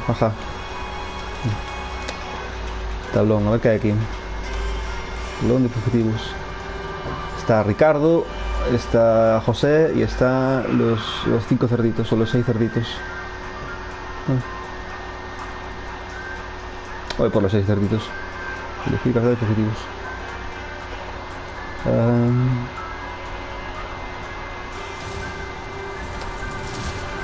Ajá. Tablón, a ver qué hay aquí. Tablón de objetivos. Está Ricardo, está José y está los 5 cerditos o los 6 cerditos. Voy por los 6 cerditos. Elegir cazadores de objetivos.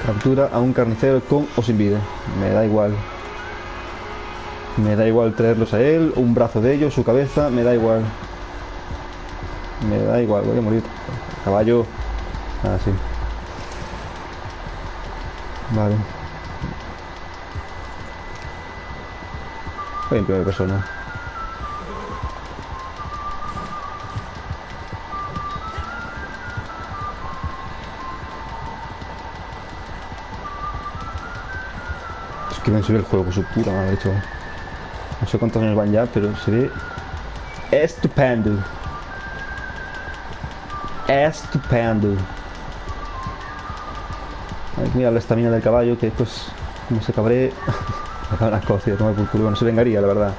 Captura a un carnicero con o sin vida. Me da igual. Me da igual traerlos a él, un brazo de ellos, su cabeza, me da igual. Me da igual, voy a morir. Caballo. Ah, sí. Vale. Voy en primera persona. Es que me sube el juego, su puta madre, chaval. No sé cuántos años van ya, pero se ve estupendo. Estupendo. Hay que mirar la estamina del caballo, que pues, como se cabré, me cago en las cosas y tomar por culo. No se vengaría, la verdad.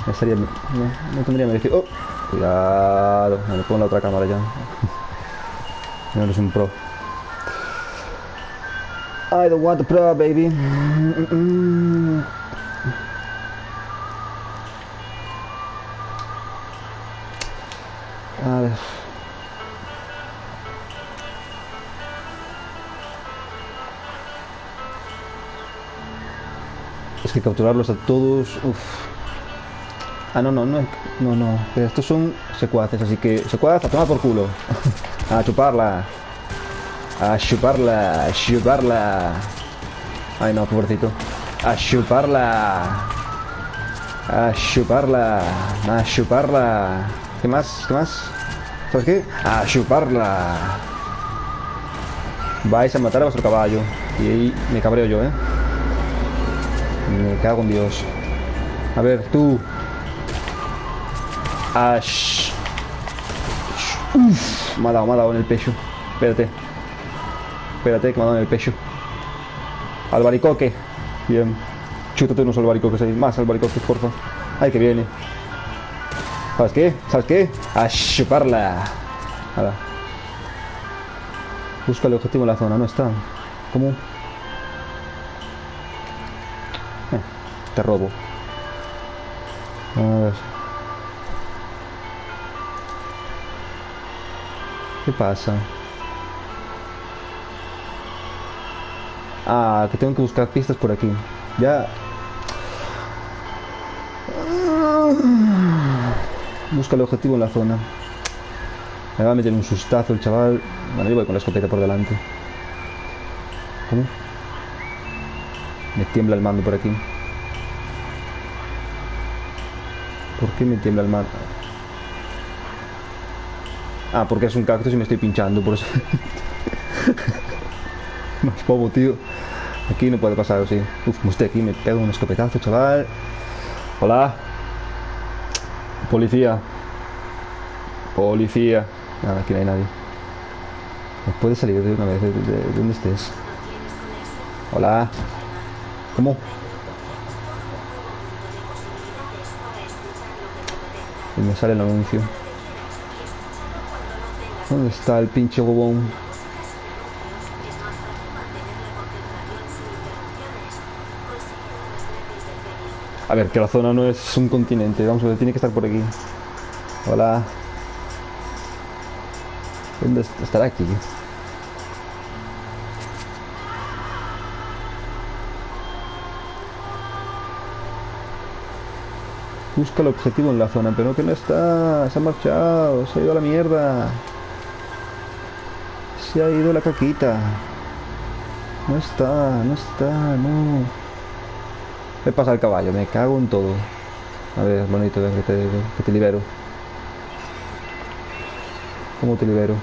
Me sería, no tendría merecido. Oh, cuidado, me pongo la otra cámara ya. No eres un pro. I don't want the pro, baby. A ver. Es que capturarlos a todos. Uf. Ah, no, no, no. No, no. Pero estos son secuaces, así que. Secuaces a tomar por culo. A chuparla. A chuparla. A chuparla. Ay, no, pobrecito. A chuparla. A chuparla. A chuparla. ¿Qué más? ¿Qué más? ¿Sabes qué? A chuparla. Vais a matar a vuestro caballo. Y ahí me cabreo yo, ¿eh? Me cago en Dios. A ver, tú. Ash. Uf, me ha dado en el pecho. Espérate. Espérate, que me ha dado en el pecho. Albaricoque. Bien. Chútate unos albaricoques ahí. Más albaricoques, porfa. Ay, que viene. ¿Sabes qué? ¿Sabes qué? A chuparla. Ahora. Busca el objetivo en la zona. No está. ¿Cómo? Te robo. A ver. ¿Qué pasa? Ah, que tengo que buscar pistas por aquí. Ya. Busca el objetivo en la zona. Me va a meter un sustazo el chaval. Bueno, yo voy con la escopeta por delante. ¿Cómo? Me tiembla el mando por aquí. ¿Por qué me tiembla el mando? Ah, porque es un cactus y me estoy pinchando, por eso. Más bobo, tío. Aquí no puede pasar, sí. Uf, como estoy aquí, me pego un escopetazo, chaval. Hola. Policía. Policía. Nada, aquí no hay nadie. ¿Me puedes salir de una vez de donde estés? Hola. ¿Cómo? Y me sale el anuncio. ¿Dónde está el pinche bobón? A ver, que la zona no es un continente. Vamos a ver, tiene que estar por aquí. Hola. ¿Dónde estará aquí? Busca el objetivo en la zona, pero que no está. Se ha marchado, se ha ido a la mierda. Se ha ido la caquita. No está, no está, no. Me pasa el caballo, me cago en todo. A ver, bonito, ven, que te libero. ¿Cómo te libero?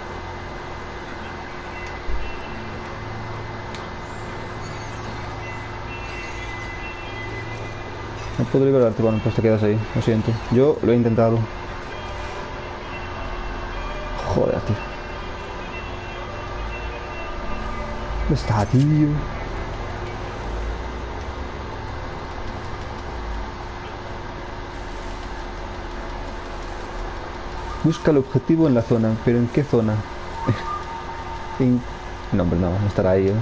No puedo liberarte, bueno, pues te quedas ahí, lo siento. Yo lo he intentado. Joder, tío. ¿Dónde está, tío? Busca el objetivo en la zona. ¿Pero en qué zona? No, hombre, no, no estará ahí, ¿eh?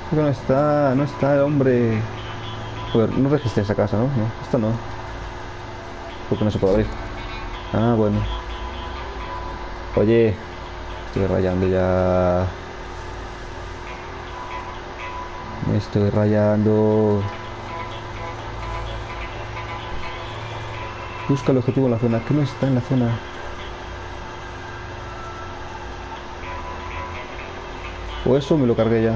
Creo que no está el hombre. Joder, no registré esa casa, ¿no? No, esto no. Porque no se puede abrir. Ah, bueno. Oye, estoy rayando ya. Me estoy rayando. Busca el objetivo en la zona. ¿Qué no está en la zona? O eso me lo cargué ya.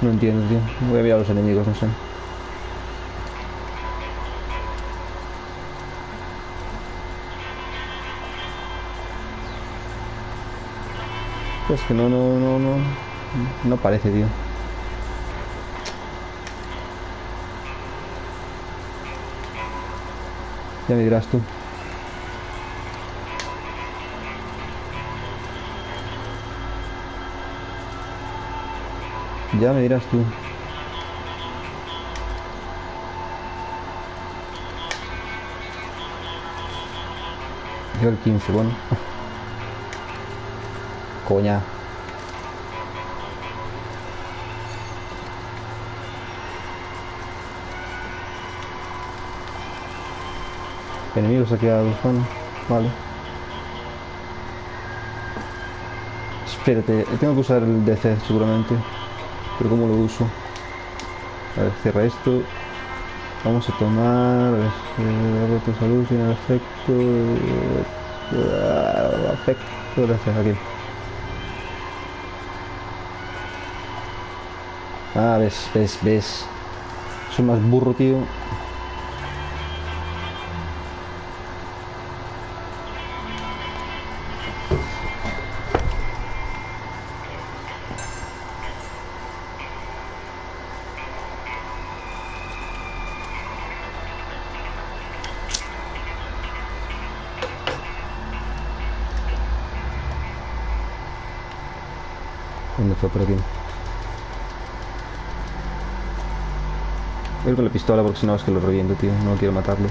No entiendo, tío. Voy a mirar a los enemigos, no sé. Es que no parece, tío. Ya me dirás tú. Ya me dirás tú. Yo el 15, bueno. Coña. Enemigos saqueados, bueno. Vale. Espérate, tengo que usar el DC seguramente. Pero ¿cómo lo uso? A ver, cierra esto. Vamos a tomar. A ver, tu salud tiene efecto. Efecto, gracias, aquí. Ah, ves. Soy más burro, tío. ¿Dónde fue? Por aquí. Voy a ir con la pistola porque si no es que lo reviento, tío. No quiero matarlo.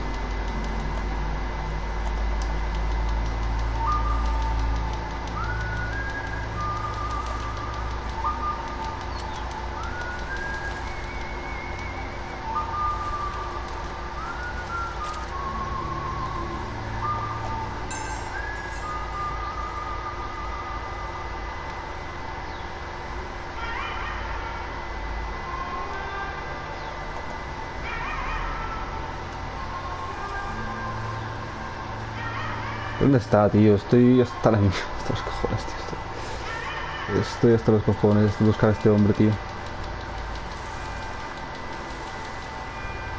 ¿Dónde está, tío? Estoy hasta la hasta los cojones, tío. Estoy hasta los cojones de buscar a este hombre, tío.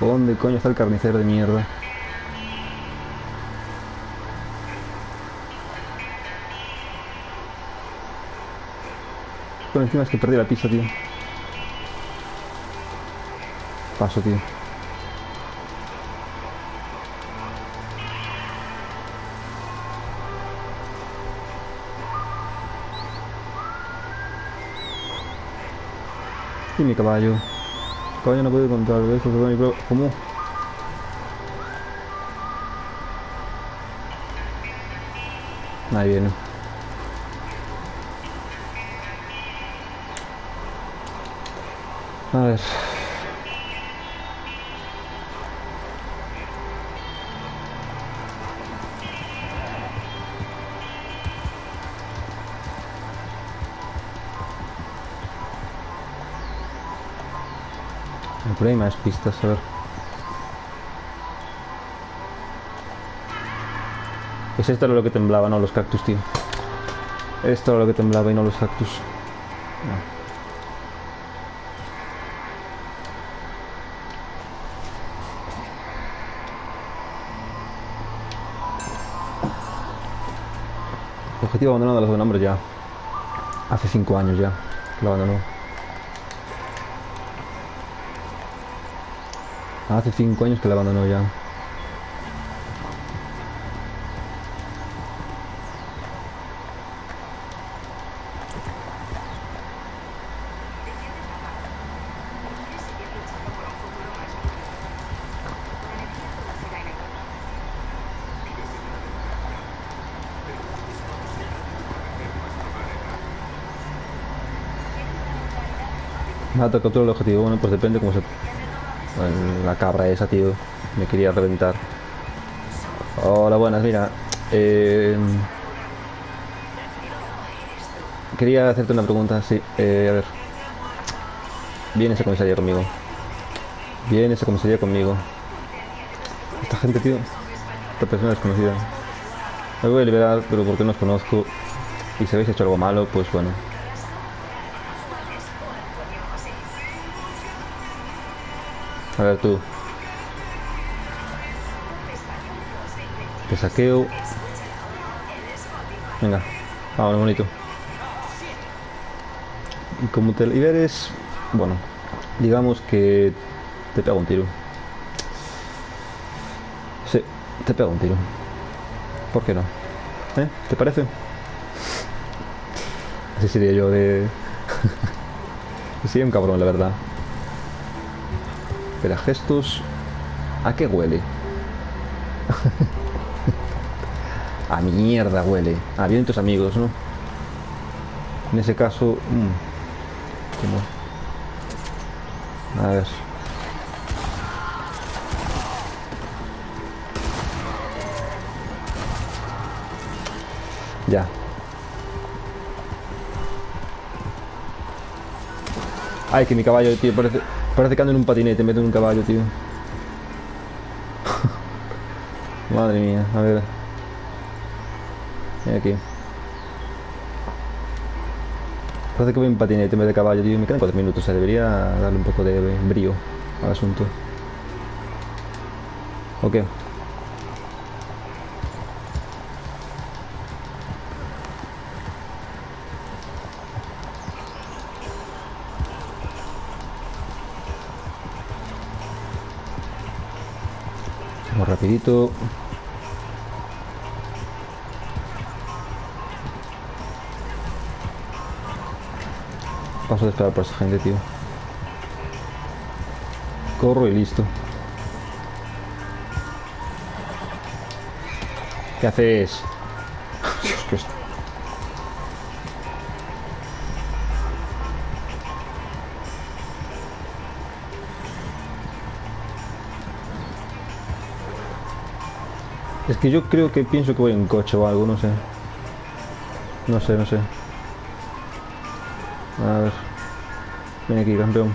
¿Dónde coño está el carnicero de mierda? Por encima es que perdí la pista, tío. Paso, tío. Y mi caballo. Caballo no puede contar, ¿ves? ¿Cómo? Ahí viene. A ver. Por ahí más pistas, a ver. Pues esto era lo que temblaba, no los cactus, tío. Esto era lo que temblaba y no los cactus. No. Objetivo abandonado de los nombres ya. Hace 5 años ya que lo abandonó. Hace 5 años que la abandonó ya. Mata, captura el objetivo. Bueno, pues depende cómo se... Bueno, la cabra esa, tío. Me quería reventar. Hola, buenas, mira. Quería hacerte una pregunta, sí. A ver. Viene esa comisaría conmigo. Viene esa comisaría conmigo. Esta gente, tío. Esta persona desconocida. Me voy a liberar, pero porque no os conozco. Y si habéis hecho algo malo, pues bueno. A ver tú. Te saqueo. Venga, vámonos, bonito. Y como te liberes, bueno, digamos que te pego un tiro. Sí, te pego un tiro. ¿Por qué no? ¿Eh? ¿Te parece? Así sería yo de... Sí, un cabrón, la verdad. Espera, gestos... ¿A qué huele? A mierda huele. A bien tus amigos, ¿no? En ese caso... ¿Cómo? A ver... Ya. Ay, que mi caballo, tío, parece que ando en un patinete en vez de en un caballo, tío. Madre mía, a ver. Mira aquí. Parece que voy en patinete en vez de caballo, tío. Me quedan 4 minutos, o sea, debería darle un poco de brío al asunto. Ok. Vamos rapidito. Paso de esperar por esa gente, tío. Corro y listo. ¿Qué haces? Dios, es que yo creo que pienso que voy en coche o algo, no sé. No sé, no sé. A ver. Ven aquí, campeón.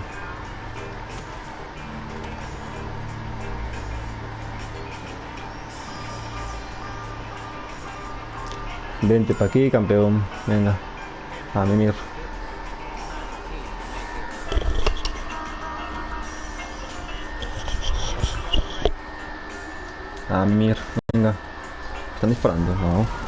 Vente pa' aquí, campeón. Venga. A mimir. A mimir. Venga. ¿Están disparando? No.